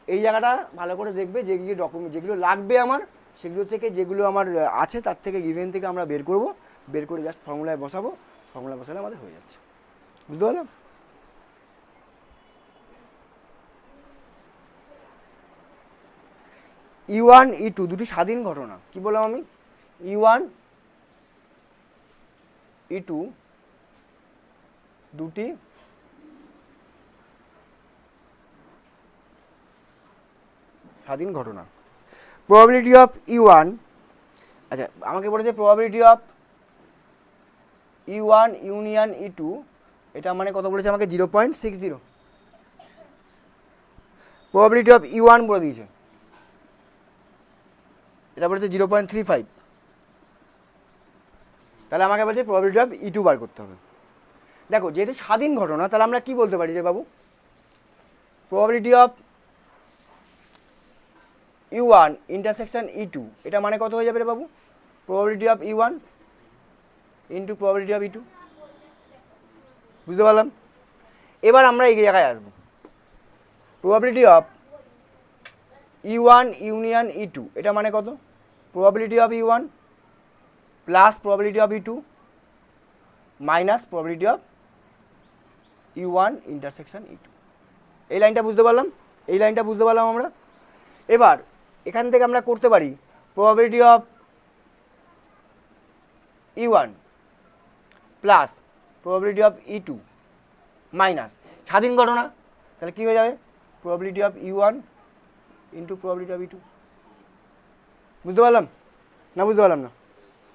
এই জায়গাটা ভালো করে দেখবে, যেগুলো ডকুমেন্ট যেগুলো লাগবে আমার, সেগুলো থেকে যেগুলো আমার আছে তার থেকে গিভেন থেকে আমরা বের করব, বের করে জাস্ট ফর্মুলায় বসাবো, ফর্মুলা বসালে আমাদের হয়ে যাচ্ছে। বুঝতে পারলাম? E1 E2 দুটি স্বাধীন ঘটনা, কি বললাম আমি? E1 E2 দুটি স্বাধীন ঘটনা। প্রবাবিলিটি অফ E1, আচ্ছা আমাকে বলেছে probability of E1 union E2, এটা মানে কত বলেছে আমাকে? 0.60। প্রবাবিলিটি অফ E1 বলে দিয়েছে, এটা বলেছে 0.35। তাহলে আমাকে বলছে প্রবাবিলিটি অফ E2 বার করতে হবে। দেখো যেহেতু স্বাধীন ঘটনা, তাহলে আমরা কি বলতে পারি রে বাবু? Probability of E1 intersection E2, এটা মানে কত হয়ে যাবে রে বাবু? Probability of E1 into probability of E2। বুঝতে পারলাম? এবার আমরা এই জায়গায় আসবো, probability of E1 union E2, এটা মানে কত? Probability of E1 plus probability of E2 minus probability of E1 intersection E2। এই লাইনটা বুঝতে পারলাম, এই লাইনটা বুঝতে পারলাম আমরা। এবার এখান থেকে আমরা করতে পারি probability of E1 plus probability of E2 minus স্বাধীন ঘটনা, তাহলে কী হয়ে যাবে? Probability of E1 into probability of E2। বুঝতে পারলাম না? বুঝতে পারলাম না?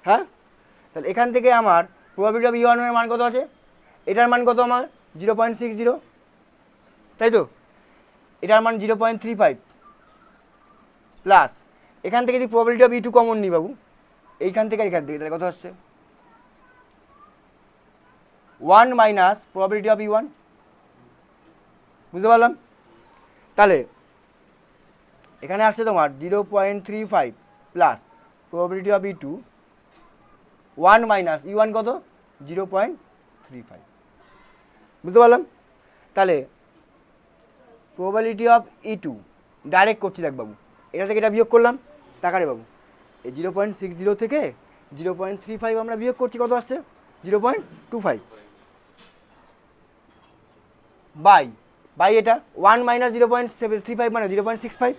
হ্যাঁ, তাহলে এখান থেকে আমার প্রবাবিলিটি অফ E1 এর মান কত আছে? এটার মান কত আমার? 0.60, তাই তো? এটার মান 0.35 প্লাস এখান থেকে যদি প্রবাবিলিটি অফ E2 কমন নিই বাবু, এইখান থেকে এখান থেকে, তাহলে কত হচ্ছে? 1 মাইনাস প্রবাবিলিটি অফ E1। বুঝতে পারলাম? তাহলে এখানে আসছে তোমার 0.35 plus probability of E2 1 minus E1 কত? 0.35। বুঝতে পারলাম? তাহলে প্রবাবিলিটি অফ E2 ডাইরেক্ট করছি, দেখ বাবু, এটা থেকে এটা বিয়োগ করলাম, টাকা রে বাবু, এই 0.60 থেকে 0.35 আমরা বিয়োগ করছি, কত আসছে? 0.25 বাই বাই এটা 1 মাইনাস 0.35 মানে 0.65,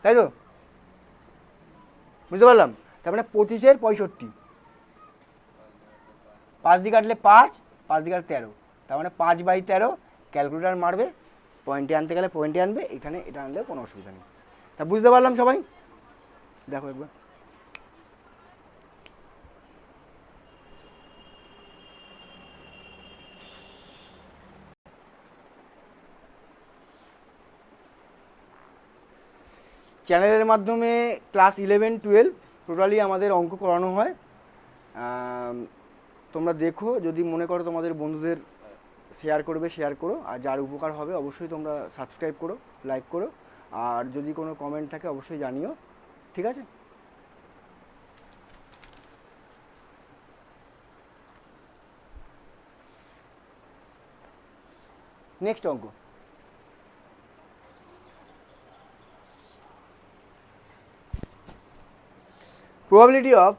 তাই তো? বুঝতে পারলাম? তার মানে 25-এর 65, 5 দিয়ে কাটলে 5, 5 দিয়ে কাটলে 13, তার মানে 5/13। ক্যালকুলেটার মারবে, পয়েন্টে আনতে গেলে পয়েন্টে আনবে, এখানে এটা আনলেও কোনো অসুবিধা নেই। বুঝতে পারলাম সবাই? দেখো একবার চ্যানেলের মাধ্যমে ক্লাস 11-12 টোটালি আমাদের অঙ্ক করানো হয়। তোমরা দেখো, যদি মনে করো তোমাদের বন্ধুদের শেয়ার করবে, শেয়ার করো, আর যার উপকার হবে অবশ্যই তোমরা সাবস্ক্রাইব করো, লাইক করো, আর যদি কোনো কমেন্ট থাকে অবশ্যই জানিও, ঠিক আছে? নেক্সট অঙ্ক, probability of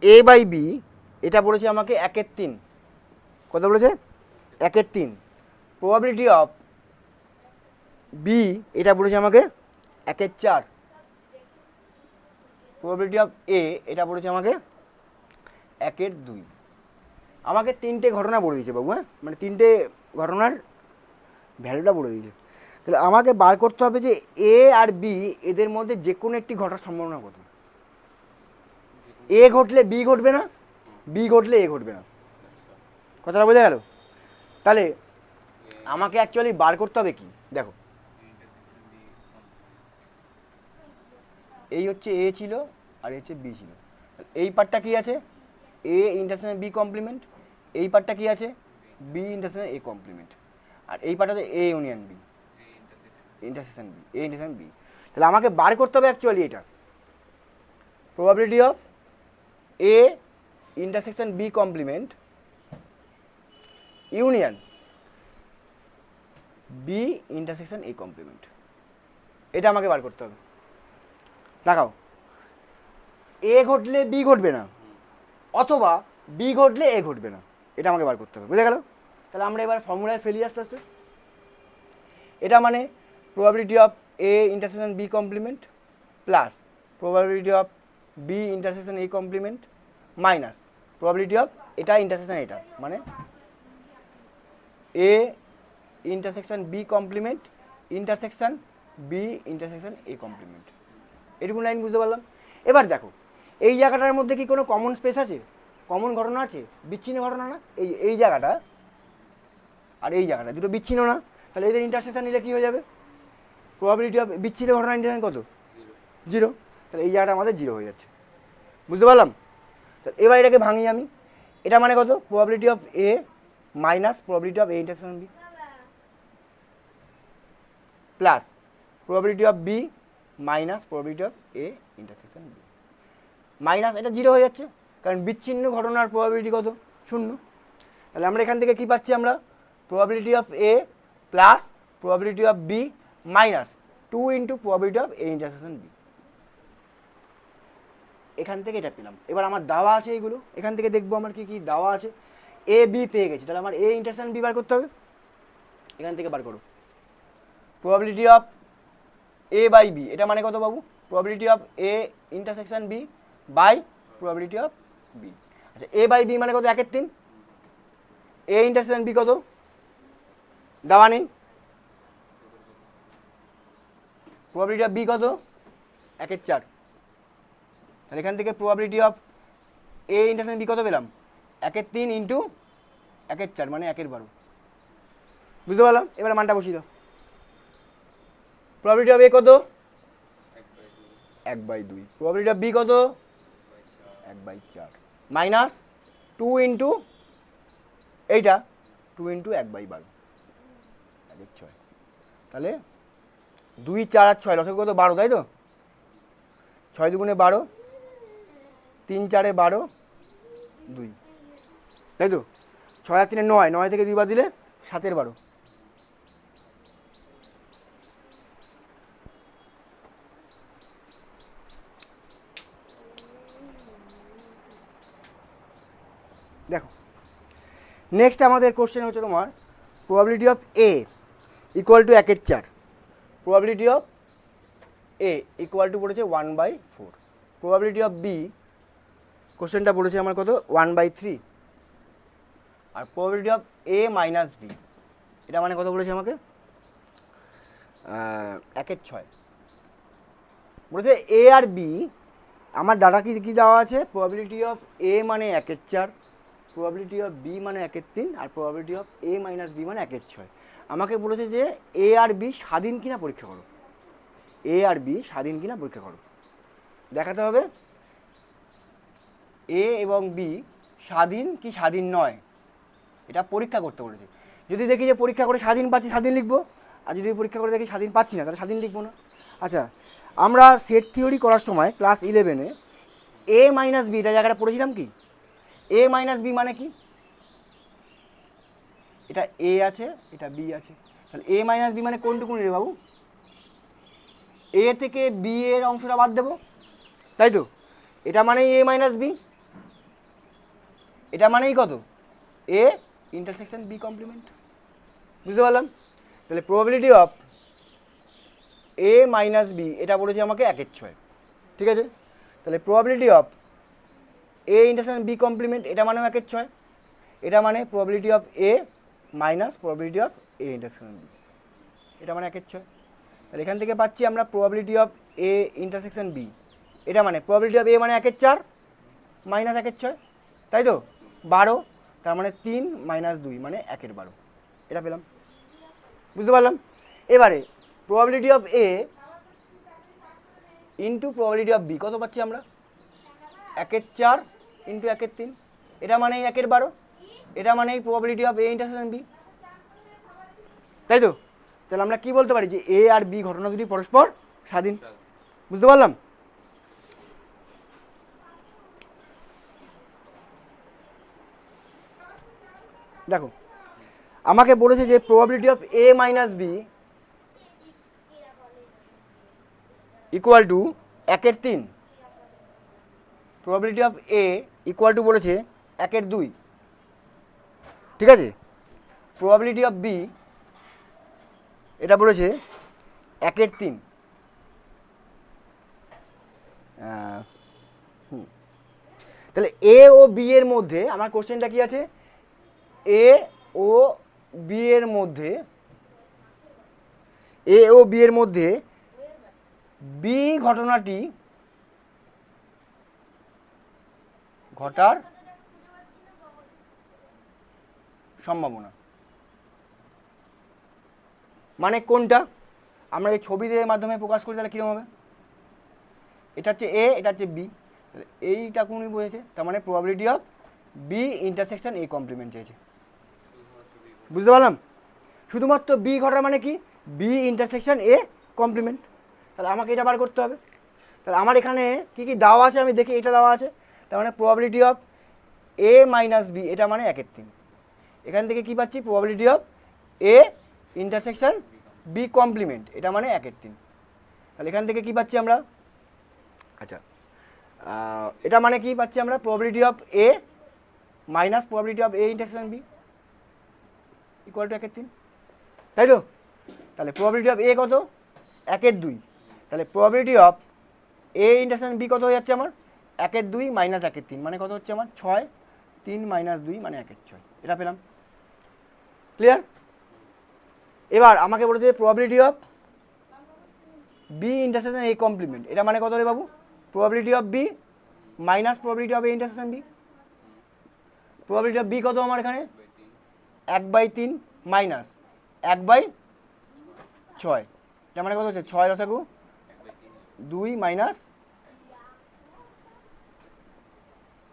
a by B, এটা বলেছে আমাকে 1/3। কত বলেছে? 1/3। প্রবাবিলিটি অফ বি, এটা বলেছে আমাকে 1/4। প্রবাবিলিটি অফ এ, এটা বলেছে আমাকে 1/2। আমাকে 3টে ঘটনা বলে দিয়েছে বাবু, হ্যাঁ, মানে 3টে ঘটনার ভ্যালুটা বলে দিয়েছে। তাহলে আমাকে বার করতে হবে যে এ আর বি এদের মধ্যে যে কোনো একটি ঘটার সম্ভাবনা কত। এ ঘটলে বি ঘটবে না, বি ঘটলে এ ঘটবে না। কথাটা বোঝা গেল? তাহলে আমাকে অ্যাকচুয়ালি বার করতে হবে কি, দেখো এই হচ্ছে এ ছিল আর হচ্ছে বি ছিল। এই পার্টটা কি আছে? A intersection B complement. এই পার্টটা কি আছে? B intersection A complement. আর এই পার্টটা A union B, intersection B, A intersection B. তাহলে আমাকে বার করতে হবে অ্যাকচুয়ালি এটা, probability of A intersection B complement union B intersection A complement. এটা আমাকে বার করতে হবে। দেখাও, এ ঘটলে বি ঘটবে না, অথবা বি ঘটলে এ ঘটবে না, এটা আমাকে বার করতে হবে। বুঝে গেল? তাহলে আমরা এবার ফর্মুলায় ফেলি আস্তে আস্তে। এটা মানে probability of A intersection B complement plus probability of B intersection A complement minus probability of এটা ইন্টারসেকশন এটা, মানে A intersection B complement intersection B intersection A complement. এটুকু লাইন বুঝতে পারলাম। এবার দেখো, এই জায়গাটার মধ্যে কি কোনো কমন স্পেস আছে, কমন ঘটনা আছে, বিচ্ছিন্ন ঘটনা না? এই জায়গাটা আর এই জায়গাটা দুটো বিচ্ছিন্ন না? তাহলে এদের ইন্টারসেকশন নিলে কী হয়ে যাবে? প্রবাবিলিটি অফ বিচ্ছিন্ন ঘটনা ইন্টারসেকশন কত? 0। তাহলে এই জায়গাটা আমাদের 0 হয়ে যাচ্ছে। বুঝতে পারলাম? তাহলে এবার এটাকে ভাঙি আমি। এটা মানে কত? Probability of A minus probability of A intersection B plus probability of B minus probability of A intersection B. Minus এটা 0 হয়ে যাচ্ছে, কারণ বিচ্ছিন্ন ঘটনার প্রবাবিলিটি কত? 0। তাহলে আমরা এখান থেকে কী পাচ্ছি? আমরা probability of A plus probability of B minus 2 into probability of A intersection B. এখান থেকে এটা পেলাম। এবার আমার দাওয়া আছে এইগুলো, এখান থেকে দেখবো আমার কী কী দাওয়া আছে। এ বি পেয়ে গেছি, তাহলে আমার এ ইন্টারসেকশন বি বার করতে হবে। এখান থেকে বার করো probability of A by B, এটা মানে কত বাবু? Probability of A intersection B by probability of B. আচ্ছা, এ বাই বি মানে কত? 1/3। এ ইন্টারসেকশন বি কত? দেওয়া নেই। প্রবাবিলিটি অফ বি কত? 1/4। তাহলে এখান থেকে probability of A intersection B কত পেলাম? 1/3 ইন্টু 1/4 মানে 1/12। বুঝতে পারলাম? এবার মানটা বসিয়ে দাও। প্রবাবিলিটি অফ এ কত? 1/2। প্রবাবিলিটি অফ বি কত? 1/4 মাইনাস 2 ইন্টু এইটা 2 ইন্টু 1/12 1/6। তাহলে 2 4 আর 6 লসক কত? 12, তাই তো? 6 2 12, 3 4 12, 2, তাই তো? 6 আর 3 9, 9 থেকে 2 বাদ দিলে 7 12। দেখো, নেক্সট আমাদের কোশ্চেন হচ্ছে তোমার probability of A equal two 1/4, probability of A equal two পড়েছে 1/4, প্রবাবিলিটি অফ বি কোশ্চেনটা বলেছে আমার কত? 1/3, আর probability of A minus B এটা মানে কত বলেছে আমাকে? 1/6 বলেছে এ আর বি। আমার ডাটা কি দেওয়া আছে? প্রবাবিলিটি অফ এ মানে 1/4, প্রবাবিলিটি অফ বি মানে 1/3, আর probability of A minus B মানে 1/6। আমাকে বলেছে যে এ আর বি স্বাধীন কিনা পরীক্ষা করো, এ আর বি স্বাধীন কিনা পরীক্ষা করো। দেখাতে হবে এ এবং বি স্বাধীন কি স্বাধীন নয়, এটা পরীক্ষা করতে বলেছে। যদি দেখি যে পরীক্ষা করে স্বাধীন পাচ্ছি, স্বাধীন লিখবো, আর যদি পরীক্ষা করে দেখি স্বাধীন পাচ্ছি না, তাহলে স্বাধীন লিখবো না। আচ্ছা, আমরা সেট থিওরি করার সময় ক্লাস 11-এ এ মাইনাস বি এটা জায়গাটা পড়েছিলাম কি? এ মাইনাস বি মানে কি? এটা এ আছে, এটা বি আছে, তাহলে এ মাইনাস বি মানে কোনটুকুনি রে বাবু? এ থেকে বি এর অংশটা বাদ দেবো, তাই তো? এটা মানেই এ মাইনাস বি, এটা মানেই কত? A intersection B complement. বুঝতে পারলাম? তাহলে probability of A minus B এটা বলেছে আমাকে 1/6, ঠিক আছে? তাহলে probability of A intersection B complement এটা মানেও 1/6, এটা মানে probability of A minus probability of A intersection B, এটা মানে 1/6। তাহলে এখান থেকে পাচ্ছি আমরা probability of A intersection B, এটা মানে প্রবাবিলিটি অফ এ মানে 1/4 মাইনাস 1/6, তাই তো? 12, তার মানে 3 মাইনাস 2 মানে 1/12, এটা পেলাম। বুঝতে পারলাম? এবারে probability of A into probability of B কত পাচ্ছি আমরা? 1/4 ইন্টু 1/3, এটা মানেই 1/12, এটা মানেই probability of A intersection B, তাই তো? তাহলে আমরা কি বলতে পারি? যে এ আর বি ঘটনা দুটি পরস্পর স্বাধীন। বুঝতে পারলাম? দেখো, আমাকে বলেছে যে probability of A minus B equal to 1/3, probability of A equal to বলেছে 1/2, ঠিক আছে? প্রবাবিলিটি অফ বি এটা বলেছে 1/3। তাহলে এ ও বি এর মধ্যে আমার কোশ্চেনটা কি আছে? এ ও বি এর মধ্যে, এ ও বি এর মধ্যে বি ঘটনাটি ঘটার সম্ভাবনা মানে কোনটা? আমরা এই ছবিদের মাধ্যমে প্রকাশ করি, তাহলে কীরকম হবে? এটা হচ্ছে এ, এটা হচ্ছে বি, এইটা কোন বুঝেছে, তার মানে probability of B intersection A complement চেয়েছে। বুঝতে পারলাম? শুধুমাত্র বি ঘটার মানে কি? B intersection A complement. তাহলে আমাকে এটা বার করতে হবে। তাহলে আমার এখানে কি কি দেওয়া আছে আমি দেখি, এটা দেওয়া আছে, তার মানে probability of A minus B এটা মানে 1/3। এখান থেকে কি পাচ্ছি? Probability of A intersection B complement এটা মানে 1/3। তাহলে এখান থেকে কি পাচ্ছি আমরা? আচ্ছা, এটা মানে কি পাচ্ছি আমরা? Probability of A minus probability of A intersection B equal to 1/3, তাই তো? তাহলে প্রবাবিলিটি অফ এ কত? 1/2। তাহলে probability of A intersection B কত হয়ে যাচ্ছে আমার? 1/2 মাইনাস 1/3 মানে কত হচ্ছে আমার? 6, 3 মাইনাস 2 মানে 1/6, এটা পেলাম। ক্লিয়ার? এবার আমাকে বলেছে probability of B intersection A complement এটা মানে কত রে বাবু? Probability of B minus probability of A intersection B. Probability of B কত আমার এখানে? 1/3 মাইনাস 1/6, এটা মানে কত হচ্ছে? 6 দশাগু 2 মাইনাস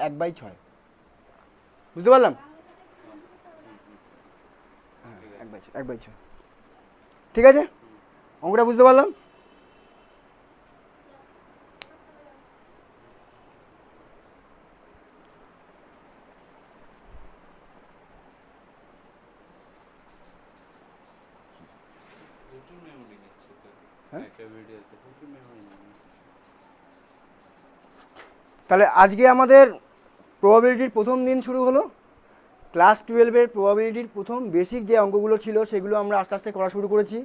1/6। বুঝতে পারলাম? হ্যাঁ, 1/6। ঠিক আছে, অঙ্কটা বুঝতে পারলাম? তাহলে আজকে আমাদের প্রবাবিলিটির প্রথম দিন শুরু হলো। ক্লাস 12-এর প্রবাবিলিটির প্রথম বেসিক যে অঙ্কগুলো ছিল সেগুলো আমরা আস্তে আস্তে করা শুরু করেছি।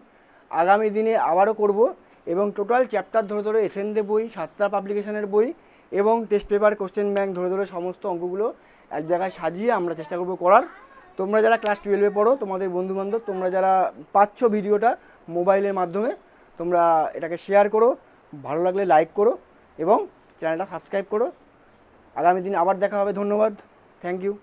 আগামী দিনে আবারও করব, এবং টোটাল চ্যাপ্টার ধরে ধরে এসএনদে বই, সাতটা পাবলিকেশনের বই এবং টেস্ট পেপার কোশ্চেন ব্যাংক ধরে ধরে সমস্ত অঙ্কগুলো এক জায়গায় সাজিয়ে আমরা চেষ্টা করব করার। তো তোমরা যারা ক্লাস 12-এ পড়ো, তোমাদের বন্ধুবান্ধব, তোমরা যারা পাচ্ছ ভিডিওটা মোবাইলের মাধ্যমে, তোমরা এটাকে শেয়ার করো, ভালো লাগলে লাইক করো এবং চ্যানেলটা সাবস্ক্রাইব করো। আগামী দিন আবার দেখা হবে। ধন্যবাদ, থ্যাংক ইউ।